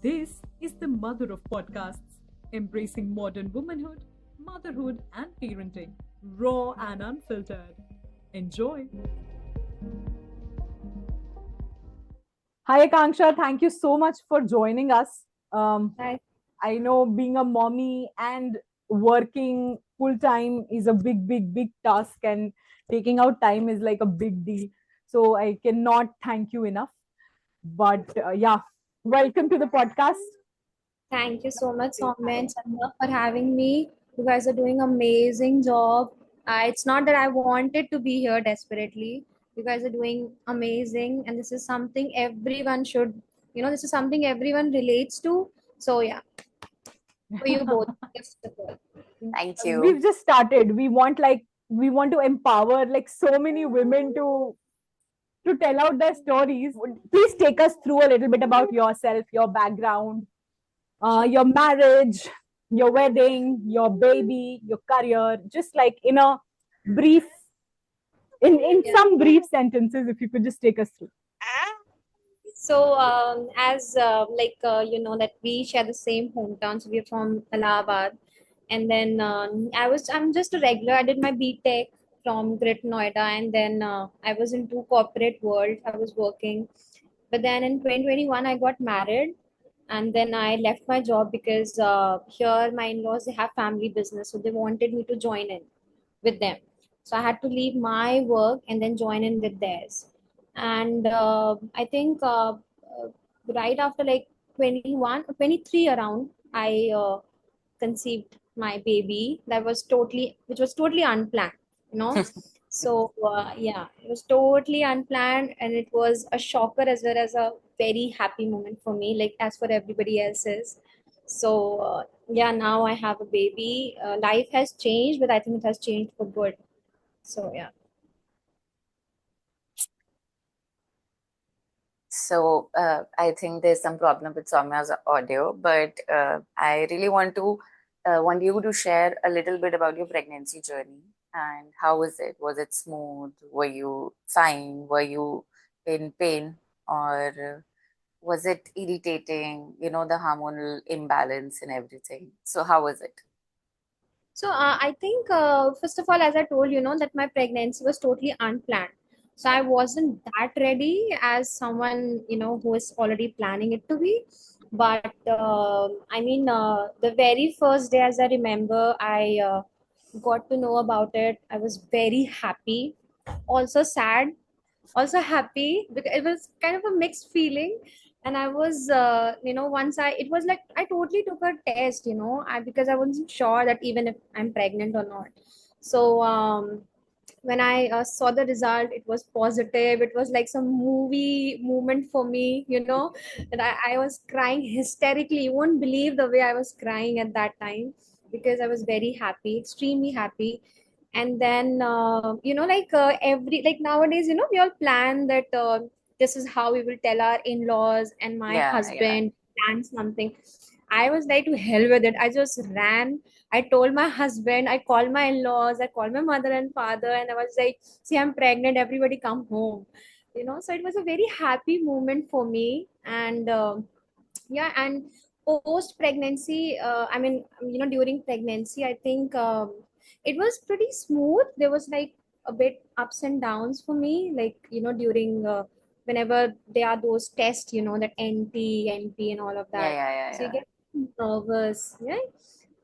This is the mother of podcasts, embracing modern womanhood, motherhood, and parenting, raw and unfiltered. Enjoy. Hi, Akanksha. Thank you so much for joining us. Hi. I know being a mommy and working full time is a big task, and taking out time is like a big deal. So I cannot thank you enough. But yeah, welcome to the podcast. Thank you so much, Soumya and Chandra, for having me. You guys are doing amazing job. It's not that I wanted to be here desperately. You guys are doing amazing, and this is something everyone should, this is something everyone relates to. So yeah, for you both, first of all. Thank you. We've just started. We want to empower like so many women to tell out their stories. Please take us through a little bit about yourself, your background, your marriage, your wedding, your baby, your career, just like in a brief, in Yeah. some brief sentences, if you could just take us through. So, as you know that we share the same hometown, so we're from Allahabad, and then I'm just a regular. I did my B.Tech from Great Noida, and then I was into corporate world. I was working, but then in 2021 I got married, and then I left my job because here my in-laws, they have family business, so they wanted me to join in with them. So I had to leave my work and then join in with theirs. And I think right after like 21 or 23 around, I conceived my baby. Which was totally unplanned, you know. So yeah, it was totally unplanned, and it was a shocker as well as a very happy moment for me, like as for everybody else's. So yeah, now I have a baby. Life has changed, but I think it has changed for good. So yeah. So I think there's some problem with Soumya's audio, but I really want you to share a little bit about your pregnancy journey and how was it? Was it smooth? Were you fine? Were you in pain, or was it irritating? You know, the hormonal imbalance and everything. So how was it? So I think first of all, as I told you know that my pregnancy was totally unplanned. So I wasn't that ready as someone who is already planning it to be. But I mean, the very first day, as I remember, I got to know about it. I was very happy, also sad, also happy, because it was kind of a mixed feeling. And I was once I it was like I totally took a test, because I wasn't sure that even if I'm pregnant or not. So when I saw the result, it was positive. It was like some movie moment for me, and I was crying hysterically. You won't believe the way I was crying at that time, because I was very happy, extremely happy. And then every, like nowadays, we all plan that this is how we will tell our in-laws, and my Yeah, yeah. husband plan something. I was like, to hell with it. I just ran. I told my husband, I called my in-laws, I called my mother and father, and I was like, see, I'm pregnant, everybody come home. So it was a very happy moment for me. And yeah, and post pregnancy, I mean, during pregnancy, I think it was pretty smooth. There was like a bit ups and downs for me, like during whenever there are those tests, that NP and all of Yeah, that. yeah, yeah, So you yeah. get nervous, right?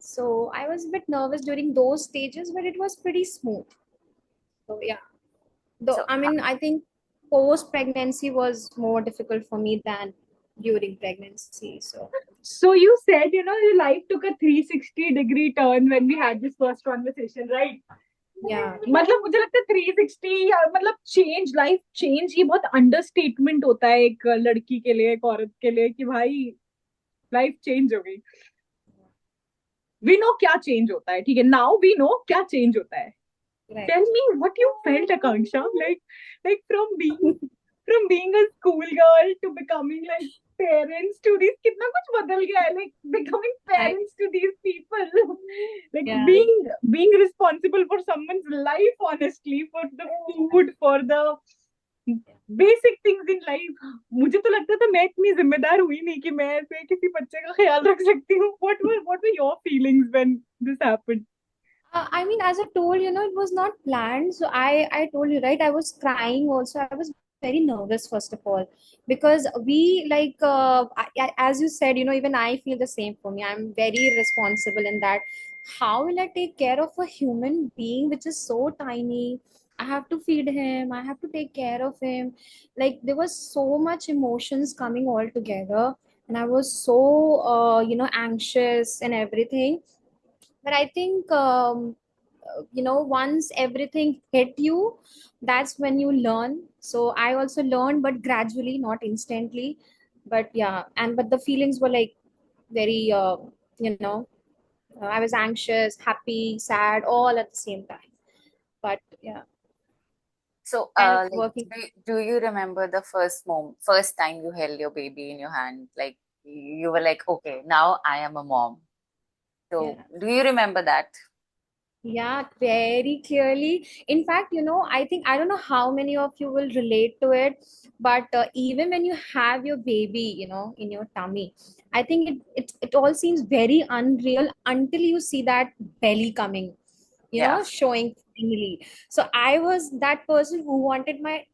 So I was a bit nervous during those stages, but it was pretty smooth. So yeah, though So I mean, I think post pregnancy was more difficult for me than during pregnancy. So So you said, your life took a 360-degree turn when we had this first conversation, right? yeah. मतलब मुझे लगता है 360 या मतलब change life change ये बहुत understatement होता है एक लड़की के लिए एक औरत के लिए कि भाई लाइफ चेंज हो गई वी नो क्या चेंज होता है ठीक है नाउ वी नो क्या चेंज होता है Right. Tell me what you felt Akanksha like from being a school girl to becoming like parents to these कितना कुछ बदल गया है like becoming I, parents to these people like yeah. being responsible for someone's life honestly for the food for the basic things in life. मुझे तो लगता था मैं इतनी जिम्मेदार हुई नहीं कि मैं ऐसे किसी बच्चे का ख्याल रख सकती हूँ. What were your feelings when this happened? I mean, as I told, it was not planned. So I told you, right? I was crying also. I was very nervous, first of all, because we like, as you said, even I feel the same for me. I'm very responsible in that. How will I take care of a human being which is so tiny? I have to feed him. I have to take care of him. Like there was so much emotions coming all together, and I was so, anxious and everything. But I think, once everything hit you, that's when you learn. So I also learned, but gradually, not instantly. But yeah, but the feelings were like very, you know, I was anxious, happy, sad, all at the same time. But yeah, So, kind of like, working. do you remember the first time you held your baby in your hand? Like, you were like, okay, now I am a mom. So, Yeah. do you remember that? Yeah, very clearly. In fact, I think I don't know how many of you will relate to it, but even when you have your baby, in your tummy, I think it all seems very unreal until you see that belly coming, Yeah, showing finally. So I was that person who wanted my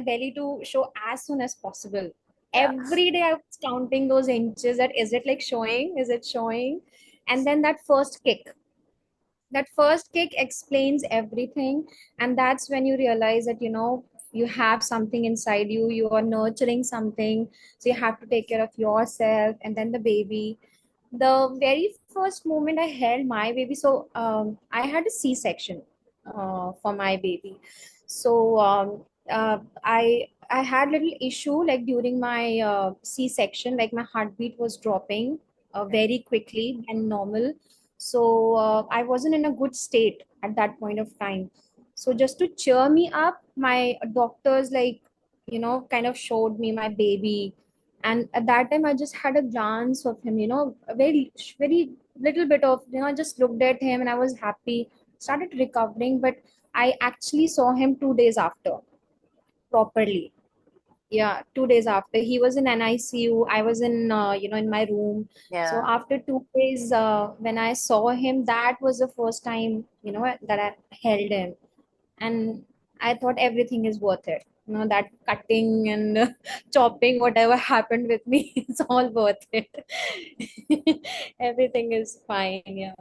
belly to show as soon as possible. yeah, Every day I was counting those inches that is it like showing? Is it showing? And then that first kick explains everything, and that's when you realize that you have something inside you, you are nurturing something, so you have to take care of yourself and then the baby. The very first moment I held my baby, so I had a C-section for my baby. So I had little issue like during my C-section, like my heartbeat was dropping yeah, very quickly and normal. So I wasn't in a good state at that point of time. So just to cheer me up, my doctors like kind of showed me my baby, and at that time I just had a glance of him, a very very little bit of, I just looked at him and I was happy, started recovering. But I actually saw him 2 days after properly. Yeah, 2 days after. He was in NICU. I was in in my room. So yeah. after 2 days, when I saw him, that was the first time that I held him, and I thought everything is worth it. That cutting and chopping, whatever happened with me, it's all worth it. Everything is fine. Yeah.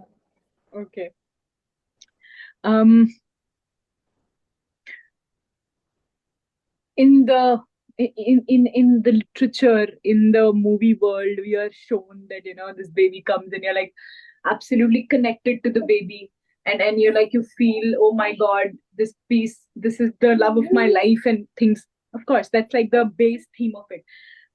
Okay. Um, in the in the literature, in the movie world, we are shown that this baby comes and you're like absolutely connected to the baby, and you're like, you feel, oh my god, this piece, this is the love of my life and things. Of course, that's like the base theme of it.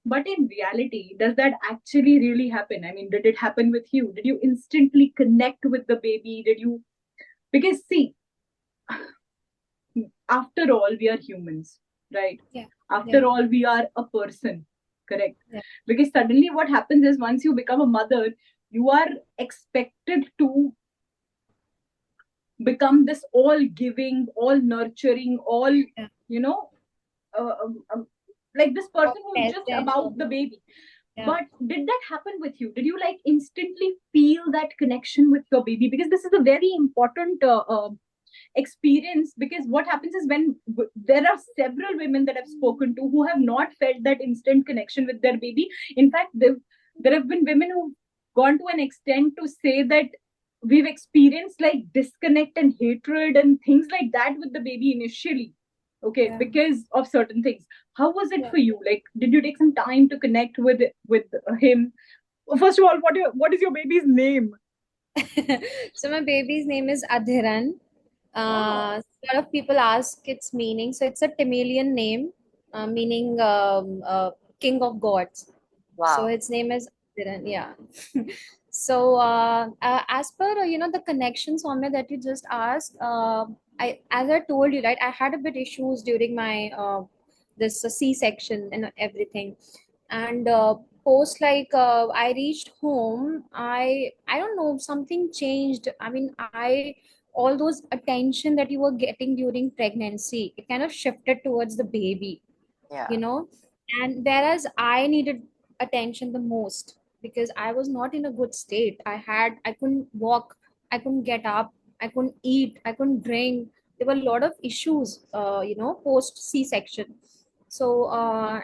But in reality, does that actually really happen? I mean, did it happen with you? Did you instantly connect with the baby? Did you? Because see, after all, we are humans, right? Yeah. After Yeah. all, we are a person, correct? Yeah. Because suddenly what happens is once you become a mother, you are expected to become this all giving, all nurturing, all, Yeah. you know, uh, um, um, like this All person who's just present. about the baby. Yeah. But did that happen with you? Did you like instantly feel that connection with your baby? Because this is a very important experience. Because what happens is when there are several women that I've spoken to who have not felt that instant connection with their baby. In fact, there have been women who've gone to an extent to say that we've experienced like disconnect and hatred and things like that with the baby initially, okay, Yeah. because of certain things. How was it Yeah. for you? Like, did you take some time to connect with him? First of all, what is your baby's name? So my baby's name is Adhiran. Oh, A lot of people ask its meaning. So it's a Tamilian name, meaning king of gods. So Wow. its name is Adhiran. Yeah. So as per the connection, Soumya, that you just asked, I as I told you, right, I had a bit issues during my this C-section and everything, and post like I reached home, I don't know, something changed. I mean, I all those attention that you were getting during pregnancy, it kind of shifted towards the baby, Yeah. you know. And whereas I needed attention the most because I was not in a good state. I couldn't walk, I couldn't get up, I couldn't eat, I couldn't drink. There were a lot of issues, post C-section. So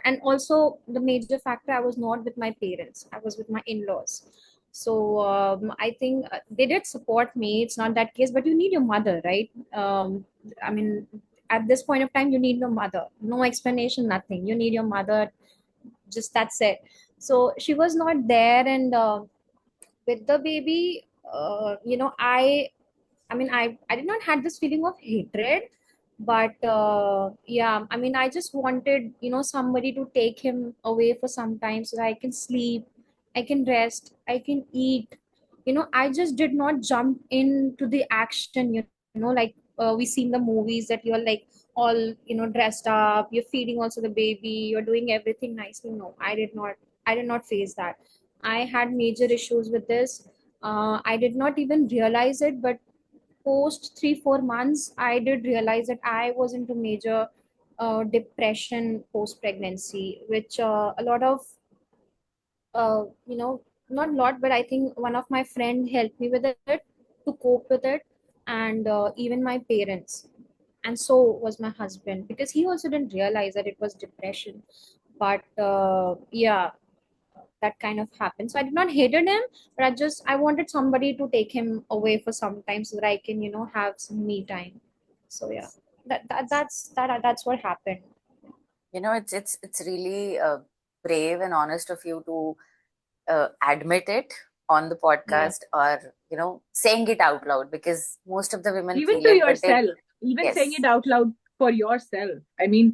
and also the major factor, I was not with my parents, I was with my in-laws. So I think they did support me. It's not that case, but you need your mother, right? I mean, at this point of time, you need your mother. No explanation, nothing. You need your mother. Just that's it. So she was not there, and with the baby, I did not had this feeling of hatred, but yeah, I mean, I just wanted, somebody to take him away for some time so that I can sleep, I can rest, I can eat. I just did not jump into the action, like we see in the movies that you're like all, dressed up, you're feeding also the baby, you're doing everything nicely. No, I did not face that. I had major issues with this. I did not even realize it, but post 3-4 months, I did realize that I was into major depression post pregnancy, which a lot of, not a lot, but I think one of my friend helped me with it to cope with it, and even my parents, and so was my husband, because he also didn't realize that it was depression. But yeah, that kind of happened. So I did not hated him, but I wanted somebody to take him away for some time so that I can, have some me time. So yeah, that's what happened. It's really brave and honest of you to admit it on the Yeah. podcast, or saying it out loud, because most of the women Even feel to it, but they, yourself, even saying yes. it out loud for yourself. I mean,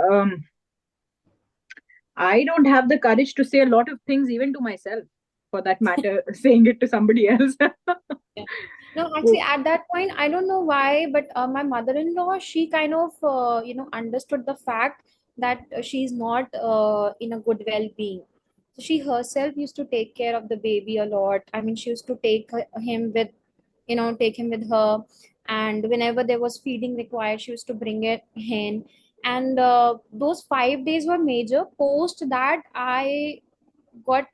um, I don't have the courage to say a lot of things, even to myself, for that matter, saying it to somebody else. Yeah. No, actually, at that point, I don't know why, but my mother-in-law, she kind of, understood the fact that she's not in a good well-being. So she herself used to take care of the baby a lot. I mean, she used to take him with her, and whenever there was feeding required, she used to bring it in. And those 5 days were major. Post that, got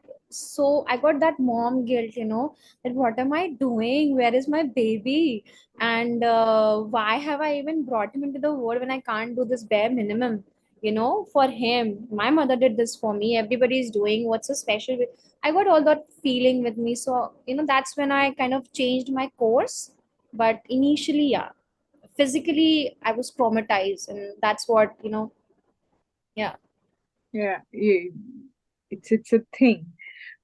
I got that mom guilt, that what am I doing? Where is my baby? And why have I even brought him into the world when I can't do this bare minimum, for him? My mother did this for me. Everybody is doing, what's so special with. I got all that feeling with me. So, that's when I kind of changed my course. But initially, yeah, physically, I was traumatized. And that's what, yeah. Yeah, yeah, it's a thing.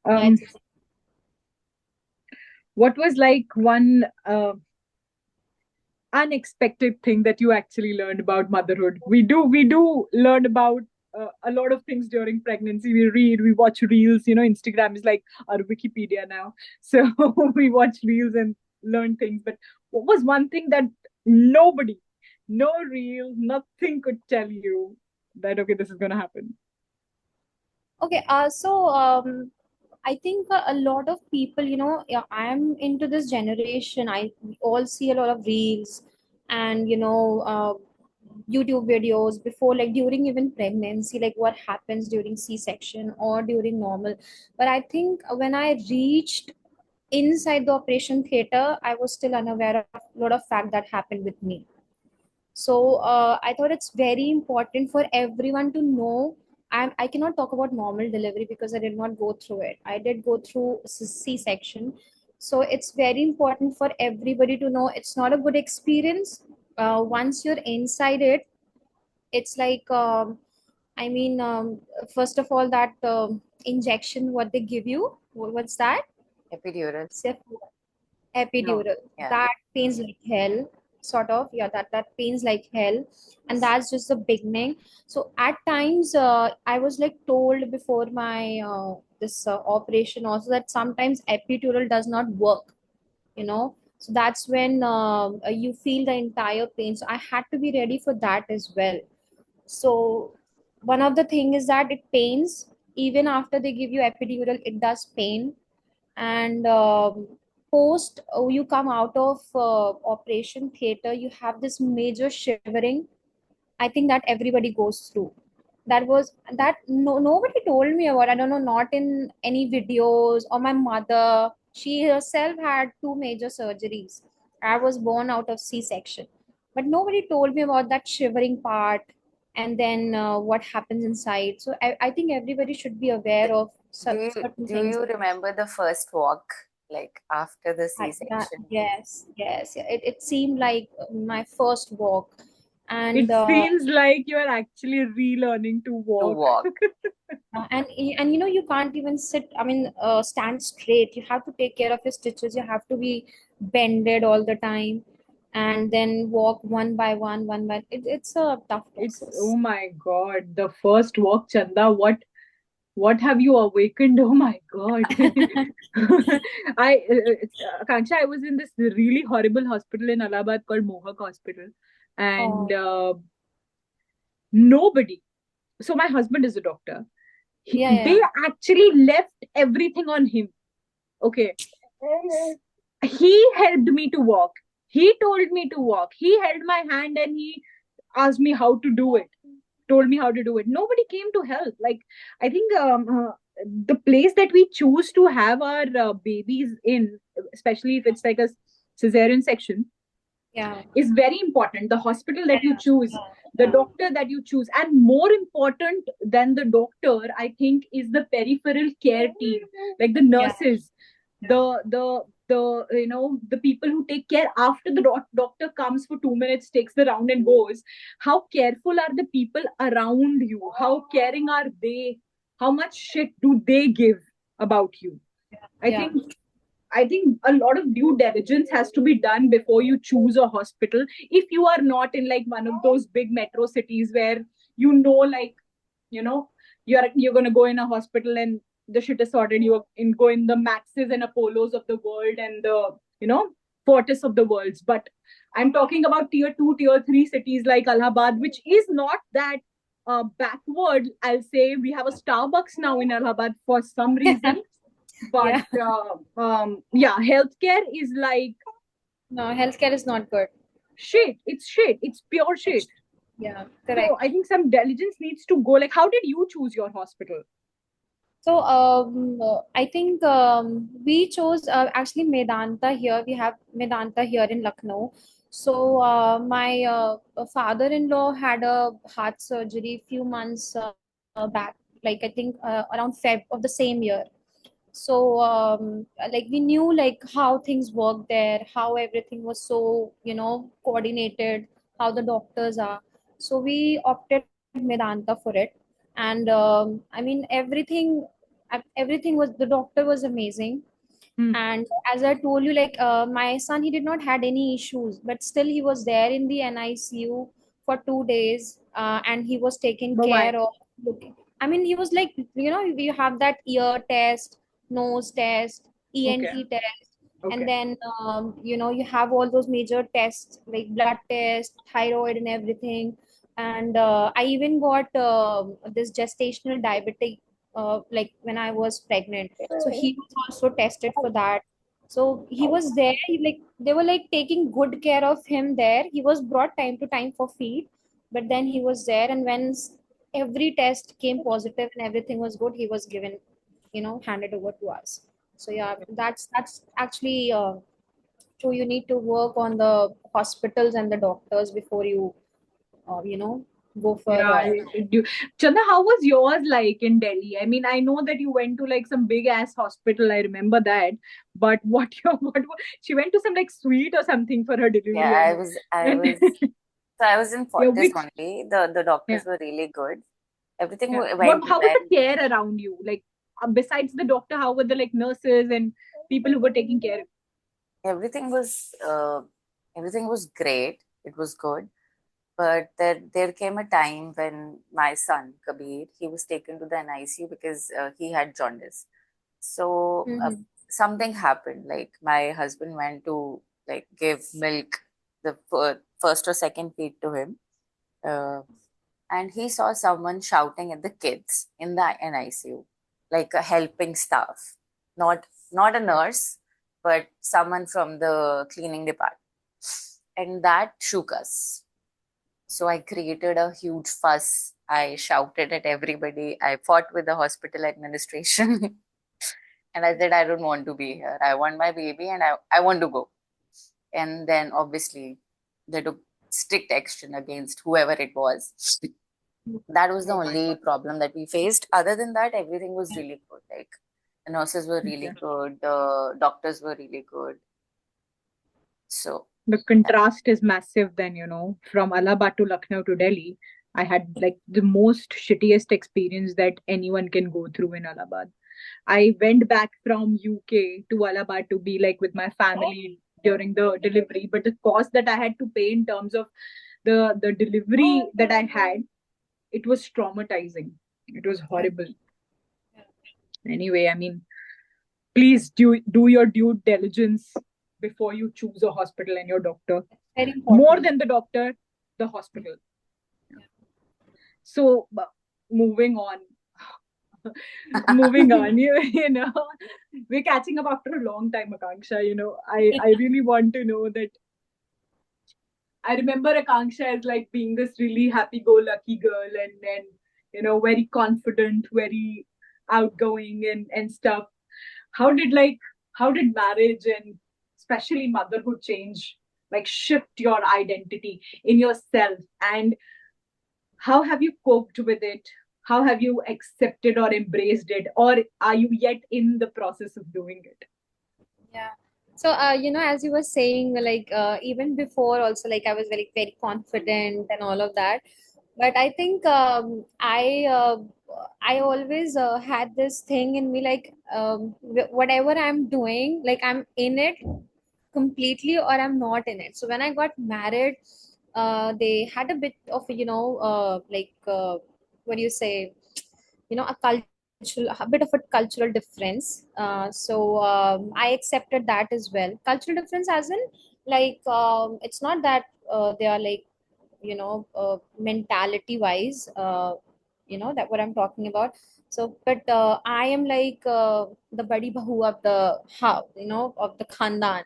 Yeah, Um, what was like one unexpected thing that you actually learned about motherhood? We do learn about a lot of things during pregnancy. We read, we watch reels. Instagram is like our Wikipedia now. So we watch reels and learn things. But what was one thing that nobody, no reel, nothing could tell you that okay, this is gonna happen? okay. I think a lot of people, yeah, I'm into this generation. I we all see a lot of reels and YouTube videos before, like during even pregnancy, like what happens during C-section or during normal. But I think when I reached inside the operation theater, I was still unaware of a lot of fact that happened with me. So I thought it's very important for everyone to know. I cannot talk about normal delivery because I did not go through it. I did go through C-section. So it's very important for everybody to know it's not a good experience. Once you're inside it, it's like, first of all, that injection, what they give you, what's that? Epidural. No. Epidural. Yeah. That pains like hell, sort of. Yeah, that pains like hell, and that's just the beginning. So at times, I was like told before my this operation also that sometimes epidural does not work. So that's when you feel the entire pain. So I had to be ready for that as well. So one of the thing is that it pains even after they give you epidural. It does pain, and post you come out of operation theater, you have this major shivering. I think that everybody goes through. That was that no, nobody told me about. I don't know, not in any videos. Or my mother, she herself had two major surgeries. I was born out of C-section, but nobody told me about that shivering part, and then what happens inside. So I think everybody should be aware of certain Do things. you remember the first walk, like after the That, C-section? yes, yes, yeah. It seemed like my first walk, It and feels like you're actually relearning to To walk. walk. and you can't even sit, I mean, stand straight. You have to take care of your stitches. You have to be bended all the time, and then walk one by it's a tough It's, oh process. my God, the first walk, Chanda. What have you awakened? Oh my God. Kanksha, I was in this really horrible hospital in Allahabad called Mohawk Hospital, and Oh, nobody. So my husband is a doctor. yeah, They yeah, actually left everything on him. Okay, he helped me to walk. He told me to walk. He held my hand and he asked me how to do it. Told me how to do it. Nobody came to help. Like, I think the place that we choose to have our babies in, especially if it's like a cesarean section, yeah, is very important. The hospital that you yeah, choose, the yeah, doctor that you choose, and more important than the doctor, I think, is the peripheral care team, like the yeah, nurses, the people who take care after the doctor comes for 2 minutes, takes the round and goes. How careful are the people around you? How caring are they? How much shit do they give about you? I yeah, think I think a lot of due diligence has to be done before you choose a hospital. If you are not in like one of those big metro cities where like you know you're gonna go in a hospital and the shit is sorted. Go in the Maxes and Apollos of the world and the Fortis of the worlds. But I'm talking about tier 2, tier 3 cities like Allahabad, which is not that backward. I'll say we have a Starbucks now in Allahabad for some reason, but yeah. yeah, healthcare is like No, healthcare is not good. shit. It's shit. It's pure shit. Yeah, So correct. I think some diligence needs to go. Like, how did you choose your hospital? So I think we chose actually Medanta here. We have Medanta here in Lucknow. So my father-in-law had a heart surgery few months back, like I think around Feb of the same year. So like we knew like how things work there, how everything was so coordinated, how the doctors are. So we opted Medanta for it, and I mean everything was, the doctor was amazing. Hmm. And as I told you, like my son, he did not had any issues, but still he was there in the NICU for 2 days, and he was taken But why? care of. Looking, I mean, he was like, you have that ear test, nose test, Okay. ENT test, and Okay. then you have all those major tests like blood test, thyroid, and everything. And I even got this gestational diabetic like when I was pregnant, so he was also tested for that. So he was there, like they were like taking good care of him there. He was brought time to time for feed, but then he was there, and when every test came positive and everything was good, he was given, handed over to us. So yeah, that's actually true. You need to work on the hospitals and the doctors before you go for Yeah, I do. Chanda, how was yours like in Delhi? I mean, I know that you went to like some big ass hospital. I remember that. But she went to some like suite or something for her delivery, Yeah, I and was so I was in yeah, Fortis which only. The yeah, doctors were really good. Everything yeah. What? went How was well. the care around you? Like, besides the doctor, how were the like nurses and people who were taking care? Everything was everything was great. It was good. But there came a time when my son, Kabir, he was taken to the NICU because he had jaundice. So Mm-hmm. something happened. Like my husband went to like give milk, the first or second feed to him, uh, and he saw someone shouting at the kids in the NICU, like a helping staff, not a nurse, but someone from the cleaning department. And that shook us. So I created a huge fuss. I shouted at everybody. I fought with the hospital administration. And I said, I don't want to be here. I want my baby and I want to go. And then obviously they took strict action against whoever it was. That was the only problem that we faced. Other than that, everything was really good. Like the nurses were really good, the doctors were really good. So The contrast is massive then, from Allahabad to Lucknow to Delhi. I had like the most shittiest experience that anyone can go through in Allahabad. I went back from UK to Allahabad to be like with my family during the delivery, but the cost that I had to pay in terms of the delivery that I had, it was traumatizing. It was horrible. Anyway, I mean, please do your due diligence before you choose a hospital and your doctor. Very important. More than the doctor, the hospital. So moving on. Moving on, we're catching up after a long time, Akanksha. I really want to know that. I remember Akanksha as like being this really happy-go-lucky girl and very confident, very outgoing and stuff. How did marriage and especially motherhood change, like shift your identity in yourself, and how have you coped with it? How have you accepted or embraced it, or are you yet in the process of doing it? Yeah. So, as you were saying, like even before, also, like I was very, very confident and all of that. But I think I always had this thing in me, like whatever I'm doing, like I'm in it completely or I'm not in it. So when I got married, they had a bit of, what do you say, a bit of a cultural difference. So I accepted that as well. Cultural difference as in, like, it's not that they are like, mentality wise, that what I'm talking about. So, but I am like the badi bahu of the house, of the khandan.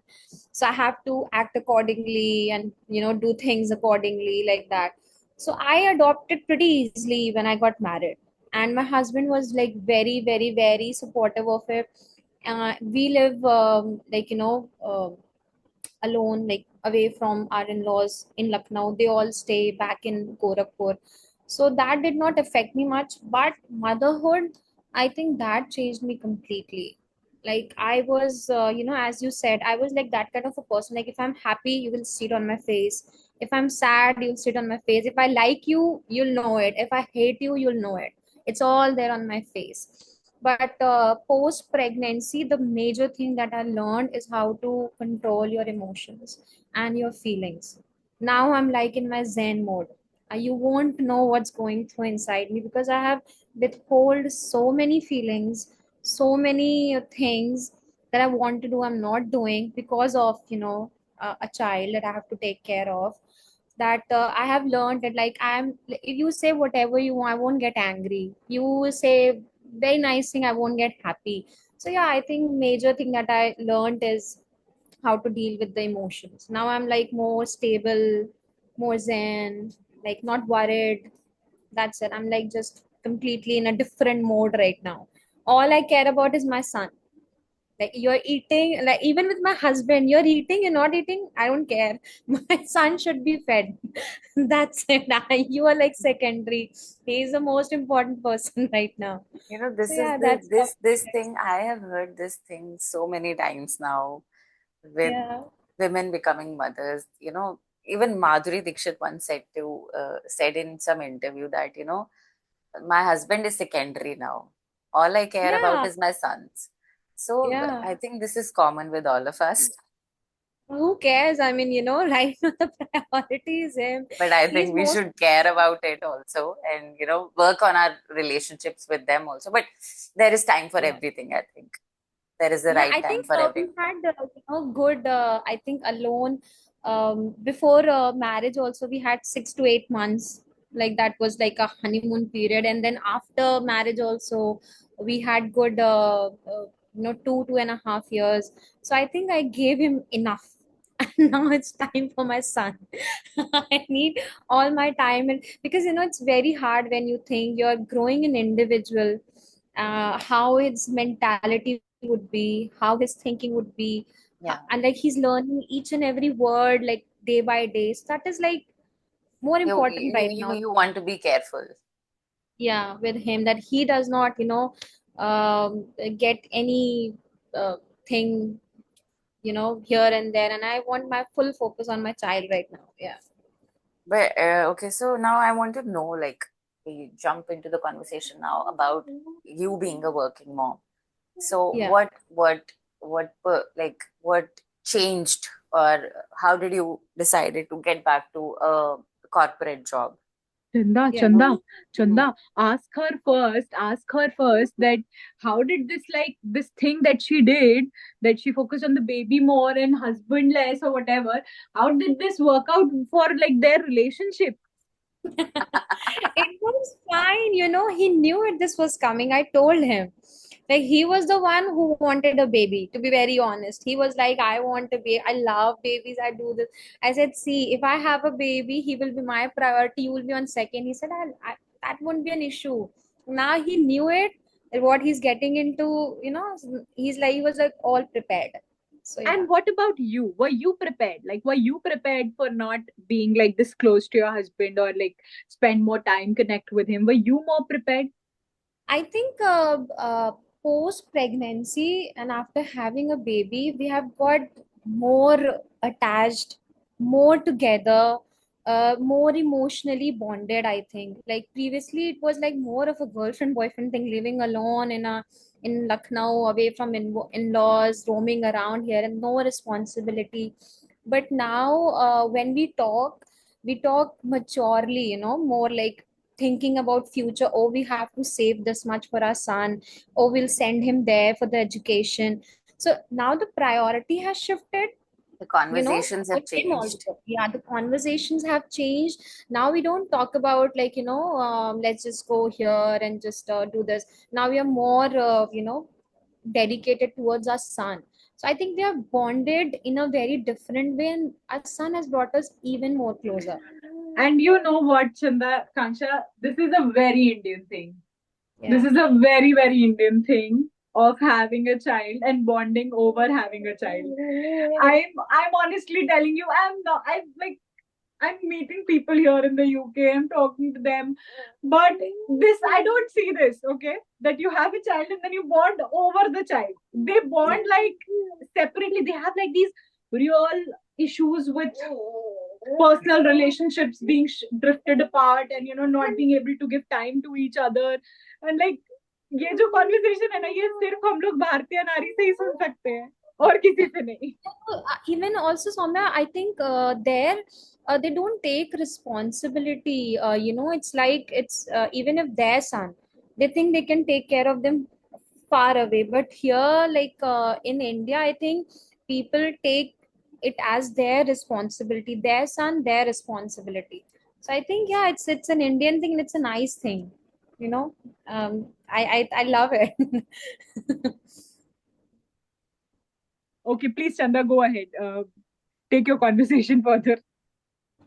So I have to act accordingly and, do things accordingly like that. So I adopted pretty easily when I got married. And my husband was like very, very, very supportive of it. We live alone, like away from our in-laws in Lucknow. They all stay back in Gorakhpur. So that did not affect me much. But motherhood, I think that changed me completely. Like I was, as you said, I was like that kind of a person. Like if I'm happy, you will see it on my face. If I'm sad, you'll see it on my face. If I like you, you'll know it. If I hate you, you'll know it. It's all there on my face. But post pregnancy, the major thing that I learned is how to control your emotions and your feelings. Now I'm like in my Zen mode. You won't know what's going through inside me because I have withhold so many feelings, so many things that I want to do, I'm not doing because of, a child that I have to take care of. That I have learned that, like, if you say whatever you want, I won't get angry. You say very nice thing, I won't get happy. So yeah, I think major thing that I learned is how to deal with the emotions. Now I'm like more stable, more zen, like not worried. That's it. I'm like just completely in a different mode right now. All I care about is my son. Like you're eating, like even with my husband, you're eating, you're not eating, I don't care. My son should be fed. That's it. You are like secondary. He's the most important person right now. So this is yeah, that's how this thing. I have heard this thing so many times now with yeah. women becoming mothers. Even Madhuri Dixit once said in some interview that, my husband is secondary now. All I care about Yeah, is my sons. So yeah. I think this is common with all of us. Who cares? I mean, right now the priority is him. But I He's think we most should care about it also and, work on our relationships with them also. But there is time for yeah. everything, I think. There is the Yeah, right I time think for we everything. had good. I think alone before marriage also we had 6 to 8 months. Like that was like a honeymoon period, and then after marriage also we had good two and a half years. So I think I gave him enough. And now it's time for my son. I need all my time, and because it's very hard when you think you're growing an individual, how his mentality would be, how his thinking would be, Yeah. and like he's learning each and every word like day by day. So that is like more You important you right you now. you want to be careful. Yeah, with him, that he does not get any thing here and there, and I want my full focus on my child right now. Yeah. But okay, so now I want to know, like, we jump into the conversation now about you being a working mom. So Yeah. what changed, or how did you decided to get back to a corporate job? Chanda, Yeah. Chanda, ask her first that how did this thing that she did, that she focused on the baby more and husband less or whatever, how did this work out for like their relationship? It was fine, he knew this was coming. I told him. Like, he was the one who wanted a baby, to be very honest. He was like, I want a baby. I love babies. I do this. I said, see, if I have a baby, he will be my priority. You will be on second. He said, that won't be an issue. Now he knew it, what he's getting into, he was like all prepared. So, yeah. And what about you? Were you prepared? Like, were you prepared for not being like this close to your husband or like spend more time connect with him? Were you more prepared? I think post pregnancy and after having a baby, we have got more attached, more together, more emotionally bonded. I think, like, previously, it was like more of a girlfriend boyfriend thing, living alone in Lucknow, away from in-laws, roaming around here, and no responsibility. But now, when we talk maturely, more like thinking about future. Oh, we have to save this much for our son. Oh, we'll send him there for the education. So now the priority has shifted, The conversations for have him changed. also. Yeah, the conversations have changed. Now we don't talk about like, let's just go here and just do this. Now we are more dedicated towards our son. So I think we are bonded in a very different way, and our son has brought us even more closer. And you know what, Chanda, Kansha, this is a very Indian thing. This Yeah. is a very, very Indian thing of having a child and bonding over having a child. I'm honestly telling you, I'm meeting people here in the UK, I'm talking to them. But this I don't see this, okay? That you have a child and then you bond over the child. They bond like separately. They have like these real issues with personal relationships being drifted apart, and not being able to give time to each other. And like ये जो conversation है ना, ये सिर्फ हम लोग भारतीय नारी से ही सुन सकते हैं और किसी से नहीं. Even also, Soumya, I think there they don't take responsibility. It's like it's even if their son, they think they can take care of them far away. But here, like in India, I think people take it as their responsibility, their son, their responsibility. So I think, yeah, it's an Indian thing, and it's a nice thing. You know, I love it. Okay, please, Chanda, go ahead. Take your conversation further.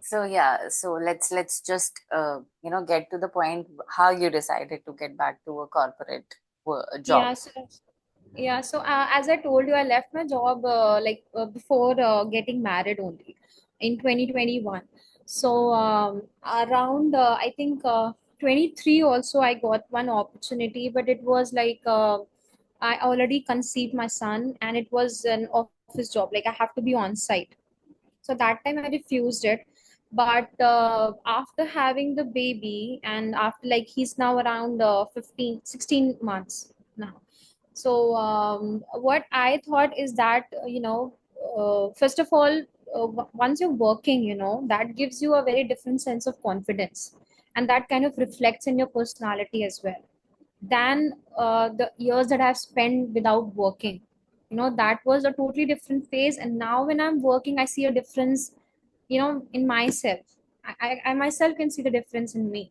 So yeah, so let's just get to the point how you decided to get back to a corporate job. Yeah, as I told you, I left my job before getting married only in 2021. So around I think 23 also I got one opportunity, but it was like I already conceived my son, and it was an office job. Like, I have to be on site. So that time I refused it. But after having the baby, and after, like, he's now around 16 months now. So what I thought is that, first of all, once you're working, that gives you a very different sense of confidence, and that kind of reflects in your personality as well than the years that I've spent without working. That was a totally different phase, and now when I'm working, I see a difference, in myself. I myself can see the difference in me.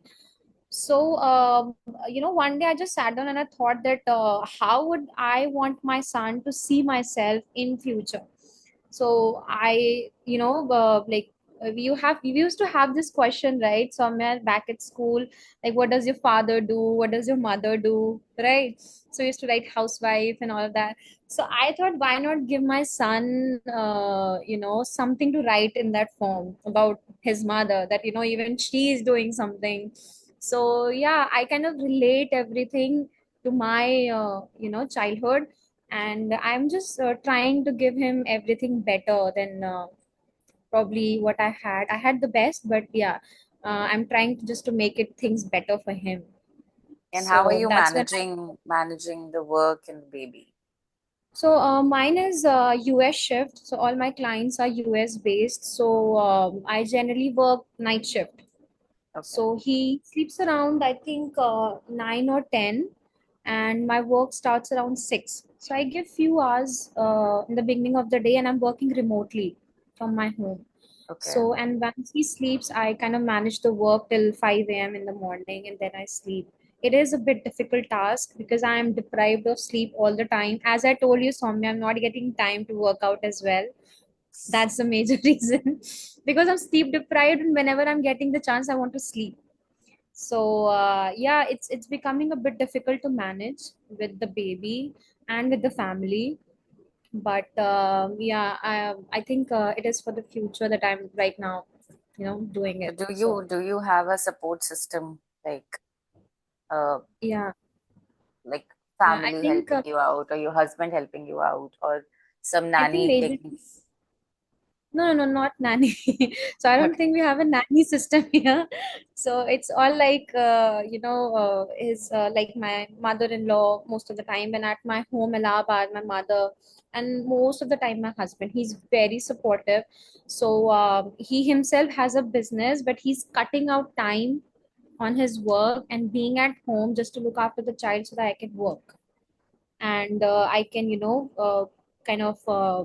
So, one day I just sat down and I thought that how would I want my son to see myself in future? So we used to have this question, right? Somewhere back at school, like, what does your father do? What does your mother do? Right? So we used to write housewife and all of that. So I thought, why not give my son, something to write in that form about his mother, that, even she is doing something. So yeah, I kind of relate everything to my, childhood, and I'm just trying to give him everything better than probably what I had the best, but yeah, I'm trying to just to make it things better for him. And how are So you that's when managing the work and the baby? mine is US shift. So all my clients are US based. So I generally work night shift. Okay. So he sleeps around, I think, 9 or 10, and my work starts around 6. So I give few hours in the beginning of the day, and I'm working remotely from my home. Okay. So, and once he sleeps, I kind of manage the work till 5 a.m. in the morning, and then I sleep. It is a bit difficult task because I am deprived of sleep all the time. As I told you, Soumya, I'm not getting time to work out as well. That's the major reason because I'm sleep deprived, and whenever I'm getting the chance, I want to sleep. So yeah, it's becoming a bit difficult to manage with the baby and with the family. But yeah, I think it is for the future that I'm right now, doing So it. So do you have a support system uh yeah, like yeah, I family think helping you out, or your husband helping you out, or some I think nanny major. taking? No, no, no, not nanny. So I don't Okay. think we have a nanny system here. So it's all like, is like my mother-in-law most of the time, and at my home, Allahabad, my mother, and most of the time, my husband. He's very supportive. So he himself has a business, but he's cutting out time on his work and being at home just to look after the child so that I can work. And I can, kind of uh,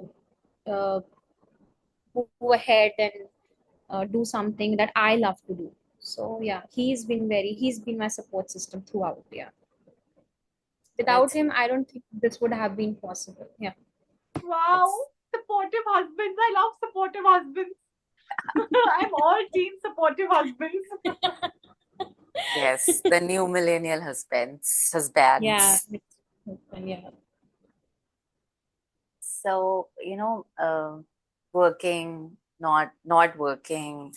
go ahead and do something that I love to do. So yeah, he's been my support system throughout. Yeah. Without It's him, I don't think this would have been possible. Yeah. Wow, it's supportive husbands. I love supportive husbands. I'm all team supportive husbands. yes, the new millennial husbands, Yeah. husbands. Yeah. So, working, not working.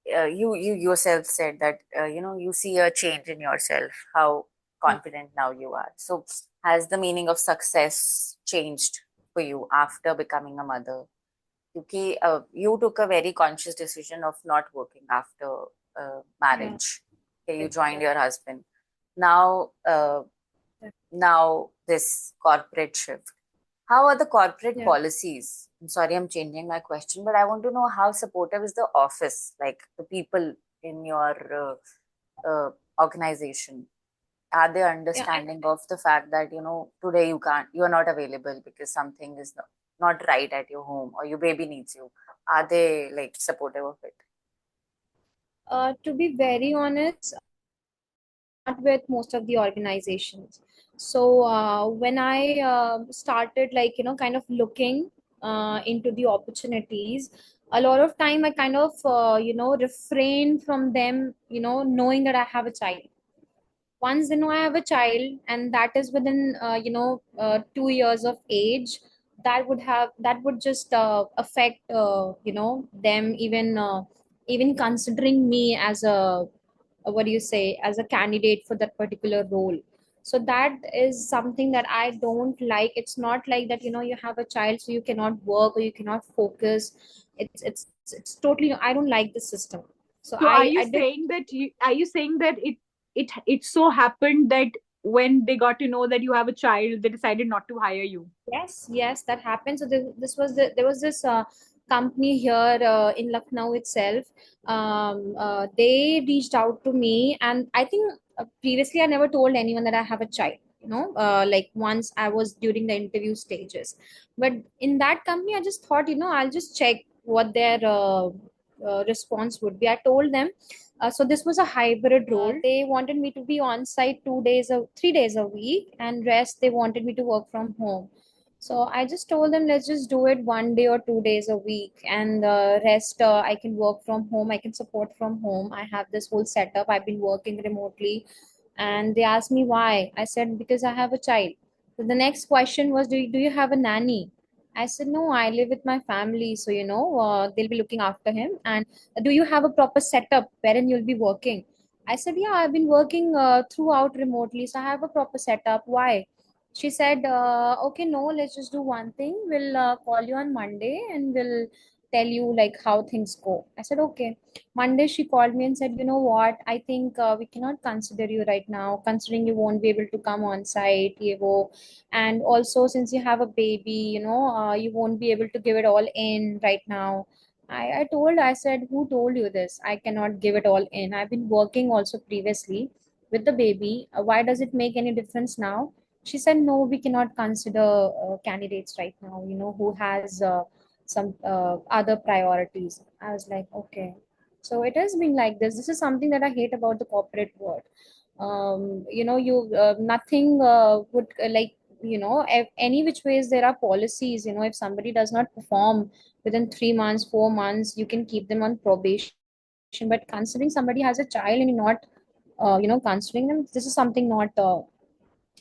You yourself said that you see a change in yourself, how Yeah. confident now you are. So, has the meaning of success changed for you after becoming a mother? Because you took a very conscious decision of not working after Yeah. marriage. Okay, you Right. joined Yeah. your husband. Now, Yeah. now this corporate shift. How are the corporate Yeah. policies? I'm sorry, I'm changing my question, but I want to know how supportive is the office, like the people in your organization. Are they Yeah. understanding of the fact that today you are not available because something is not right at your home, or your baby needs you? Are they like supportive of it? To be very honest, not with most of the organizations. So when I started, like, kind of looking into the opportunities, a lot of time I kind of, refrain from them, knowing that I have a child. Once they know I have a child, and that is within 2 years of age, that would just affect them, even considering me as a what do you say, as a candidate for that particular role. So that is something that I don't like. It's not like that, you have a child so you cannot work or you cannot focus. It's totally, I don't like the system. So So are you I did. saying that it so happened that when they got to know that you have a child, they decided not to hire you? Yes, yes, that happened. So there was this company here in Lucknow itself. They reached out to me, and I think previously I never told anyone that I have a child. Like once I was during the interview stages, but in that company, I just thought, I'll just check what their response would be. I told them So this was a hybrid role. They wanted me to be on site 3 days a week, and rest they wanted me to work from home. So I just told them, let's just do it 1 day or 2 days a week, and rest I can work from home. I can support from home. I have this whole setup. I've been working remotely, and they asked me why. I said because I have a child. So the next question was, do you have a nanny? I said no, I live with my family, so they'll be looking after him. And do you have a proper setup wherein you'll be working? I said, yeah, I've been working throughout remotely, so I have a proper setup. Why? She said, okay, no, let's just do one thing. We'll call you on Monday and we'll tell you like how things go. I said, okay. Monday she called me and said, you know what? I think we cannot consider you right now, considering you won't be able to come on site, and also since you have a baby, you won't be able to give it all in right now. I said, who told you this? I cannot give it all in. I've been working also previously with the baby. Why does it make any difference now? She said, no, we cannot consider candidates right now, who has some other priorities. I was like, okay. So it has been like this. This is something that I hate about the corporate world. You nothing would if any which ways there are policies. If somebody does not perform within 3 months, 4 months, you can keep them on probation. But considering somebody has a child and you're not, considering them, this is something not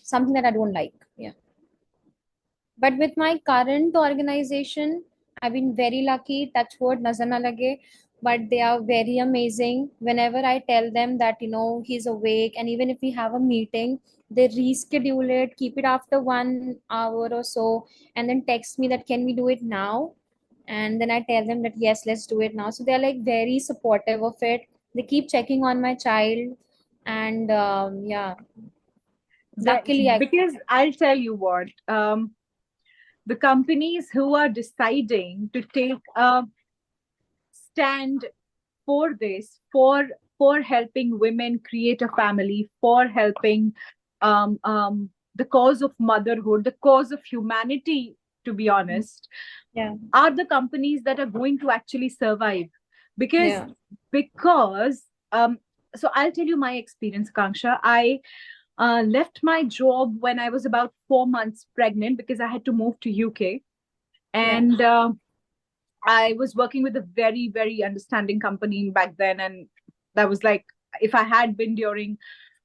something that I don't like. Yeah. But with my current organization, I've been very lucky, touch wood, nazar na lage, but they are very amazing. Whenever I tell them that, he's awake, and even if we have a meeting, they reschedule it, keep it after 1 hour or so, and then text me that, can we do it now? And then I tell them that, yes, let's do it now. So they're like very supportive of it. They keep checking on my child. And yeah, luckily I. Because I'll tell you what, the companies who are deciding to take a stand for this, for helping women create a family, for helping the cause of motherhood, the cause of humanity, to be honest, Yeah. are the companies that are going to actually survive. Because Yeah. because so I'll tell you my experience, Kanksha. I left my job when I was about 4 months pregnant because I had to move to UK. And I was working with a very, very understanding company back then. And that was like, if I had been during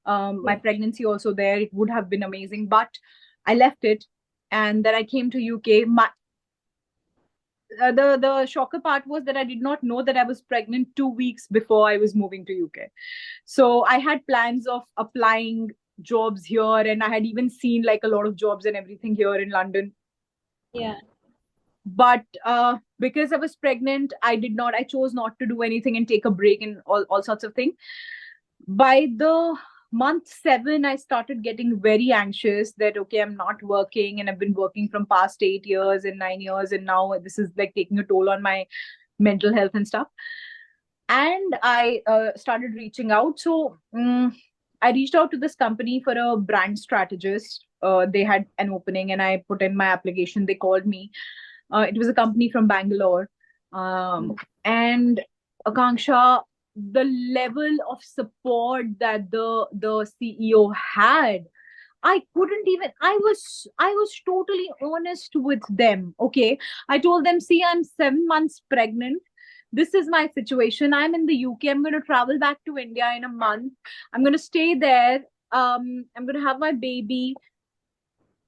my pregnancy also there, it would have been amazing. But I left it. And then I came to UK. The shocker part was that I did not know that I was pregnant 2 weeks before I was moving to UK. So I had plans of applying jobs here, and I had even seen like a lot of jobs and everything here in London. Yeah. But because I was pregnant, I chose not to do anything and take a break and all sorts of things. By the month 7, I started getting very anxious that, okay, I'm not working, and I've been working from past 8 years and 9 years, and now this is like taking a toll on my mental health and stuff. And I started reaching out. So I reached out to this company for a brand strategist. They had an opening, and I put in my application. They called me. It was a company from Bangalore. And Akanksha, the level of support that the CEO had, I couldn't even, I was totally honest with them. Okay. I told them, see, I'm 7 months pregnant. This is my situation. I'm in the UK. I'm going to travel back to India in a month. I'm going to stay there. I'm going to have my baby.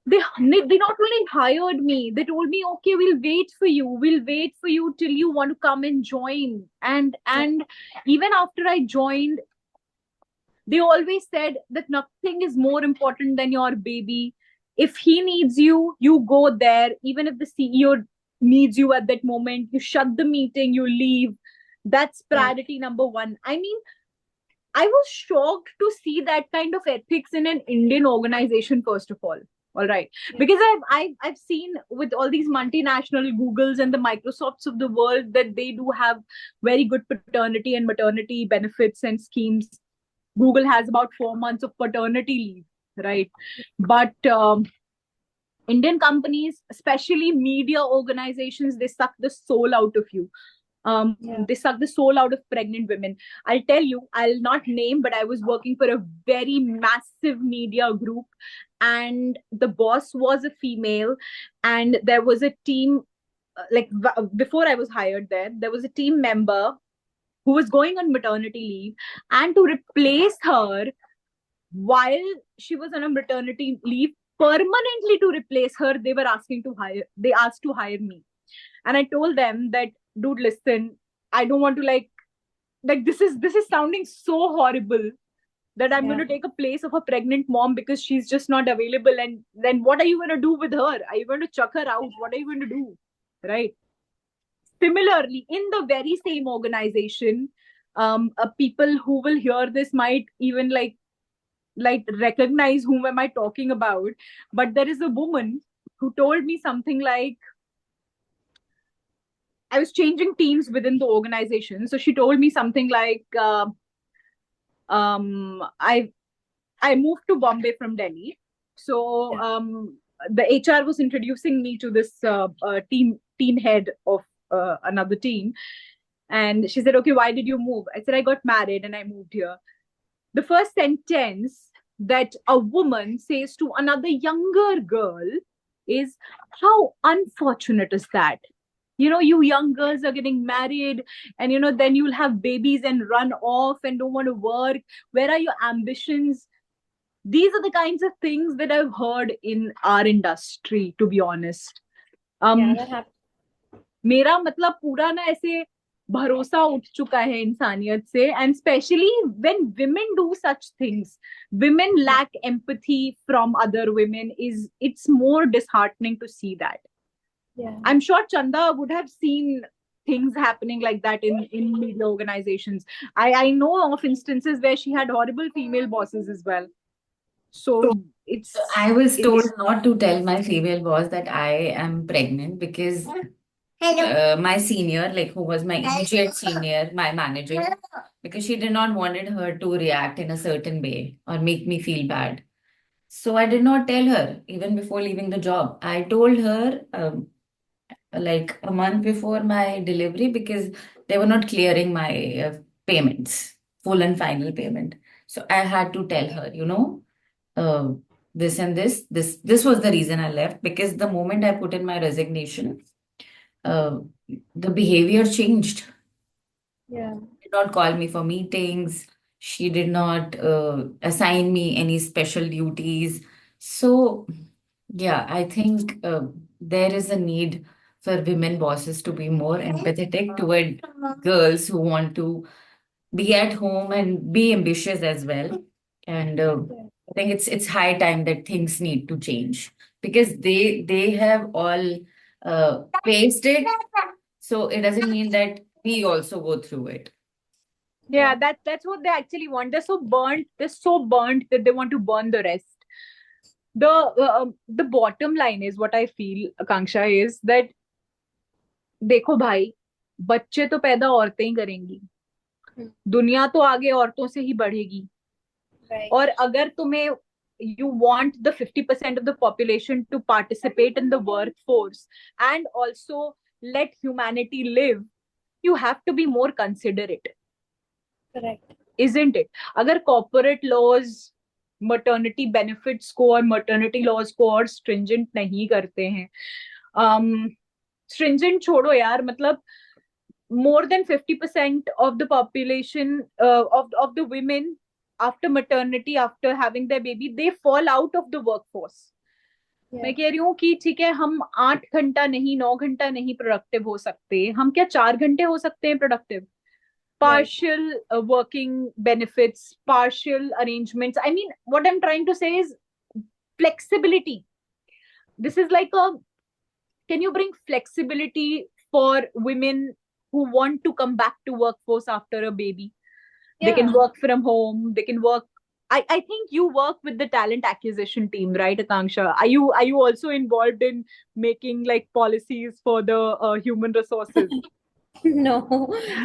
They not only hired me, they told me, okay, we'll wait for you till you want to come and join. And even after I joined, they always said that nothing is more important than your baby. If he needs you, you go there. Even if the CEO needs you at that moment, you shut the meeting, you leave. That's priority number one. I mean, I was shocked to see that kind of ethics in an Indian organization, first of all. All right. Because I've seen with all these multinational Googles and the Microsofts of the world that they do have very good paternity and maternity benefits and schemes. Google has about 4 months of paternity leave, right? But Indian companies, especially media organizations, they suck the soul out of you. Yeah. They suck the soul out of pregnant women. I'll tell you, I'll not name, but I was working for a very massive media group, and the boss was a female, and there was a team, before I was hired there was a team member who was going on maternity leave, and to replace her while she was on a maternity leave, permanently to replace her, they asked to hire me. And I told them that, dude, listen, I don't want to this is sounding so horrible that I'm going Yeah. to take a place of a pregnant mom because she's just not available. And then what are you going to do with her? Are you going to chuck her out? What are you going to do? Right. Similarly, in the very same organization, people who will hear this might even recognize whom am I talking about. But there is a woman who told me something like, I was changing teams within the organization. So she told me something like, um, I I moved to Bombay from Delhi. So Yeah. the HR was introducing me to this team head of another team. And she said, okay, why did you move? I said, I got married and I moved here. The first sentence that a woman says to another younger girl is, how unfortunate is that? You young girls are getting married, and then you'll have babies and run off and don't want to work. Where are your ambitions? These are the kinds of things that I've heard in our industry, to be honest. Yeah, um that happened. मेरा मतलब पूरा ना ऐसे भरोसा उठ चुका है इंसानियत से, and especially when women do such things, women Yeah. lack empathy from other women. It's more disheartening to see that. Yeah. I'm sure Chanda would have seen things happening like that in media organizations. I know of instances where she had horrible female bosses as well. So it's So I was it's told not to tell my female boss that I am pregnant because my senior, like who was my immediate senior, my manager, because she did not wanted her to react in a certain way or make me feel bad. So I did not tell her even before leaving the job. I told her like a month before my delivery because they were not clearing my payments, full and final payment. So I had to tell her, uh, this and this was the reason I left, because the moment I put in my resignation, uh, the behavior changed. Yeah. Did not call me for meetings. She did not assign me any special duties. So yeah, I think there is a need for women bosses to be more empathetic toward girls who want to be at home and be ambitious as well. And Yeah. I think it's high time that things need to change because they have all faced it. So it doesn't mean that we also go through it. Yeah, Yeah. that's what they actually want. They're so burnt that they want to burn the rest. The bottom line is, what I feel, Akanksha, is that, देखो भाई, बच्चे तो पैदा औरतें ही करेंगी, Hmm. दुनिया तो आगे औरतों से ही बढ़ेगी. Right. और अगर तुम्हें you want the 50% of the population to participate in the workforce and also let humanity live, you have to be more considerate, Correct. isn't it? अगर corporate laws maternity benefits को और maternity laws को और stringent नहीं करते हैं, stringent छोड़ो यार, मतलब more than 50% of the population, of the women after maternity, after having their baby, they fall out of the workforce. Yeah. मैं कह रही हूँ कि ठीक है, हम 8 घंटा नहीं, 9 घंटा नहीं प्रोडक्टिव हो सकते, हम क्या 4 घंटे हो सकते हैं productive? Right. Partial working benefits, partial arrangements. I mean, what I'm trying to say is flexibility. This is like can you bring flexibility for women who want to come back to workforce after a baby? They can Yeah. work from home, they can work. I think you work with the talent acquisition team, right, Akanksha? Are you also involved in making like policies for the human resources? No,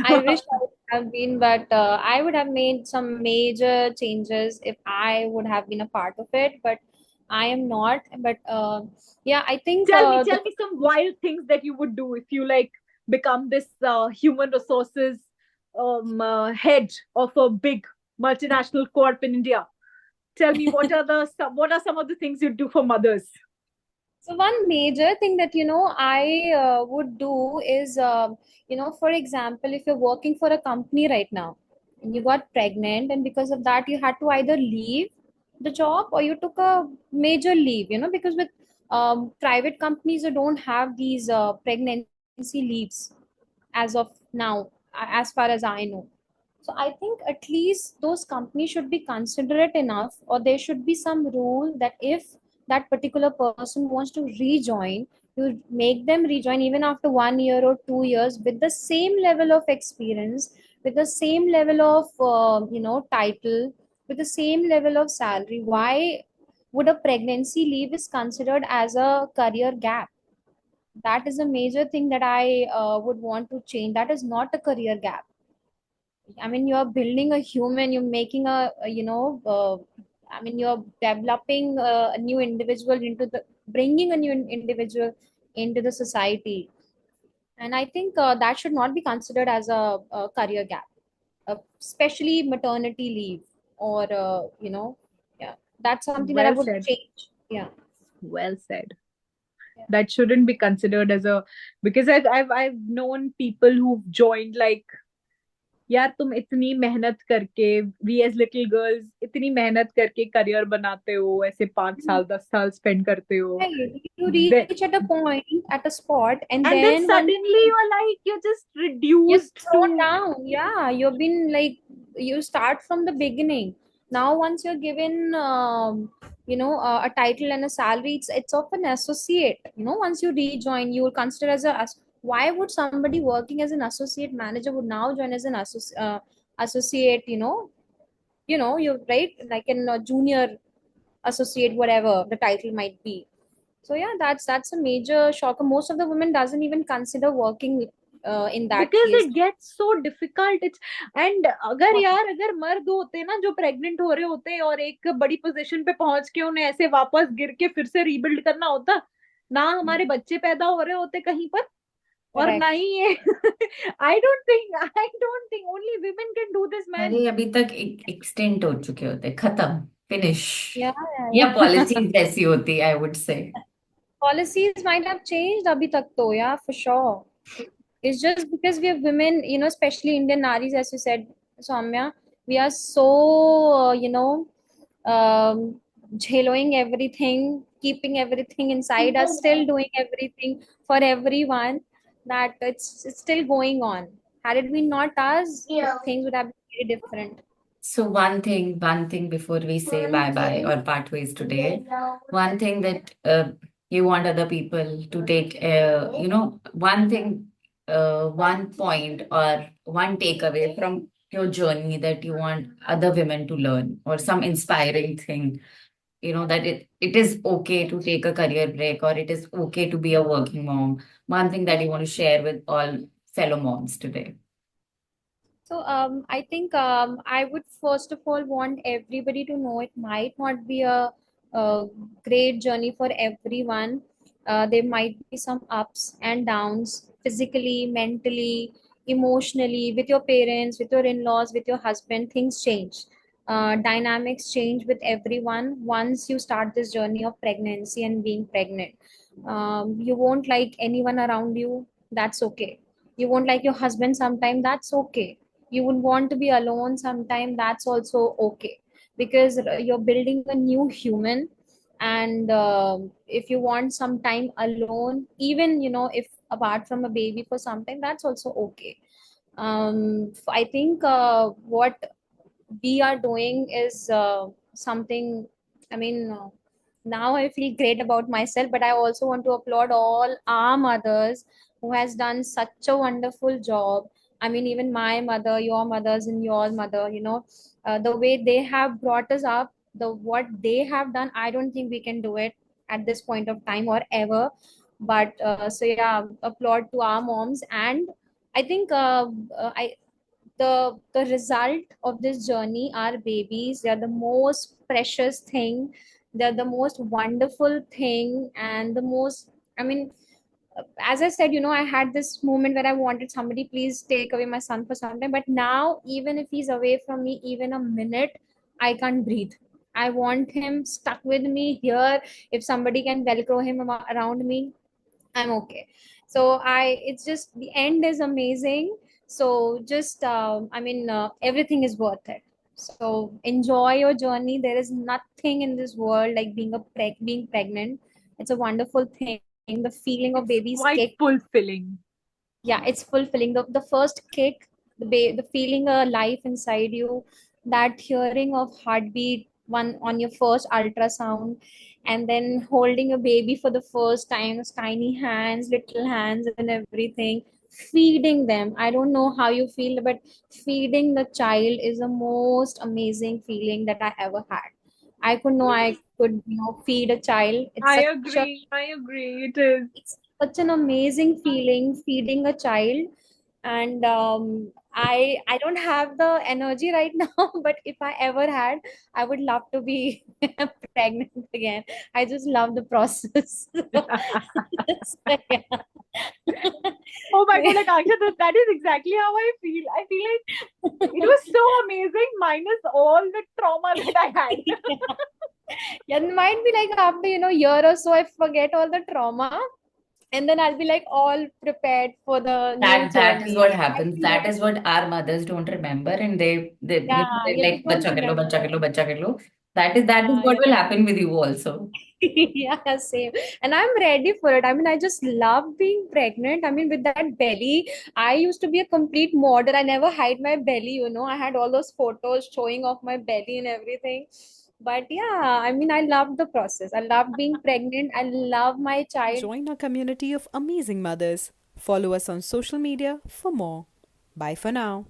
I wish I would have been, but I would have made some major changes if I would have been a part of it. But I am not. But yeah, I think Tell me some wild things that you would do if you like become this human resources head of a big multinational corp in India. Tell me, what are some of the things you do for mothers? So one major thing that I would do is for example, if you're working for a company right now and you got pregnant, and because of that you had to either leave the job or you took a major leave, because with private companies you don't have these pregnancy leaves as of now, as far as I know. So I think at least those companies should be considerate enough, or there should be some rule that if that particular person wants to rejoin, you make them rejoin even after 1 year or 2 years with the same level of experience, with the same level of title, with the same level of salary. Why would a pregnancy leave is considered as a career gap? That is a major thing that I would want to change. That is not a career gap. I mean, you're building a human, you're making you're developing a new individual bringing a new individual into the society. And I think that should not be considered as a career gap, especially maternity leave or, yeah, that's something that I Well would said. change. Yeah. Well said. Yeah. That shouldn't be considered as a, because I've known people who've joined like, यार तुम इतनी मेहनत करके, we as little girls इतनी मेहनत करके career बनाते हो, ऐसे 5 साल 10 साल स्पेंड करते हो, Right. You Then- reach at a point, at a spot, and and then then once suddenly you're like, you're just you're reduced to, thrown down. Yeah, you've been like, you start from the beginning. Now, once you're given, a title and a salary, it's of an associate. Once you rejoin, you will consider as why would somebody working as an associate manager would now join as an associate? You're right, like in a junior associate, whatever the title might be. So yeah, that's a major shocker. Most of the women doesn't even consider working in that because case. it gets so difficult. It's, and अगर मर्द होते ना जो pregnant हो रहे होते और एक बड़ी पोजीशन पे पहुंच के उन्हें ऐसे वापस गिर के फिर से रीबिल्ड करना होता ना, हमारे बच्चे पैदा हो रहे होते कहीं पर, और Correct. ना ही ये I don't think only women can do this, man. अरे अभी तक एक्सटेंट हो चुके होते, खत्म, फिनिश, Yeah, या yeah. पॉलिसीज ऐसी होती, I would say. Policies might have changed abhi tak to, yeah, for sure. It's just because we are women, especially Indian Naris, as you said, Soumya, we are so, jheloing everything, keeping everything inside us, still doing everything for everyone, that it's still going on. Had it been not us, things would have been very different. So one thing before we say bye bye or part ways today, one thing that you want other people to take, one thing, one point or one takeaway from your journey that you want other women to learn, or some inspiring thing, that it is okay to take a career break, or it is okay to be a working mom. One thing that you want to share with all fellow moms today. So I think I would first of all want everybody to know it might not be a great journey for everyone. There might be some ups and downs, physically, mentally, emotionally, with your parents, with your in-laws, with your husband. Things change. Dynamics change with everyone once you start this journey of pregnancy and being pregnant. You won't like anyone around you. That's okay. You won't like your husband sometime. That's okay. You would want to be alone sometime. That's also okay, because you're building a new human. And if you want some time alone, even if apart from a baby for some time, that's also okay. I think what we are doing is something, I mean, now I feel great about myself, but I also want to applaud all our mothers who has done such a wonderful job. I mean, even my mother, your mothers, and your mother, the way they have brought us up, the what they have done, I don't think we can do it at this point of time or ever. But so yeah, applaud to our moms. And I think I the result of this journey are babies. They are the most precious thing, they're the most wonderful thing, and the most, I mean, as I said, I had this moment where I wanted somebody, please take away my son for some time. But now, even if he's away from me, even a minute, I can't breathe. I want him stuck with me here. If somebody can velcro him around me, I'm okay. So it's just the end is amazing. So just, everything is worth it. So enjoy your journey. There is nothing in this world like being pregnant. It's a wonderful thing. The feeling of baby's Quite kick, fulfilling. yeah, it's fulfilling. The first kick, the feeling a life inside you, that hearing of heartbeat one on your first ultrasound, and then holding a baby for the first time, those tiny hands, little hands, and everything, feeding them. I don't know how you feel, but feeding the child is the most amazing feeling that I ever had. I could know I could, feed a child. I agree. It is. It's such an amazing feeling feeding a child. And I don't have the energy right now, but if I ever had, I would love to be pregnant again. I just love the process. So, yeah. Oh my God, like Akshay, that is exactly how I feel. I feel like it was so amazing, minus all the trauma that I had. Yeah, it might be like after year or so, I forget all the trauma, and then I'll be like all prepared for the new That is journey. what I happens. feel That is what our mothers don't remember, and yeah, they're yeah, they like don't bacha kar lo, remember. bacha kar lo, bacha kar lo. That is Yeah, what yeah. will happen with you also. Yeah, same. And I'm ready for it. I mean, I just love being pregnant. I mean, with that belly, I used to be a complete model. I never hide my belly. I had all those photos showing off my belly and everything. But yeah, I mean, I love the process. I love being pregnant. I love my child. Join our community of amazing mothers. Follow us on social media for more. Bye for now.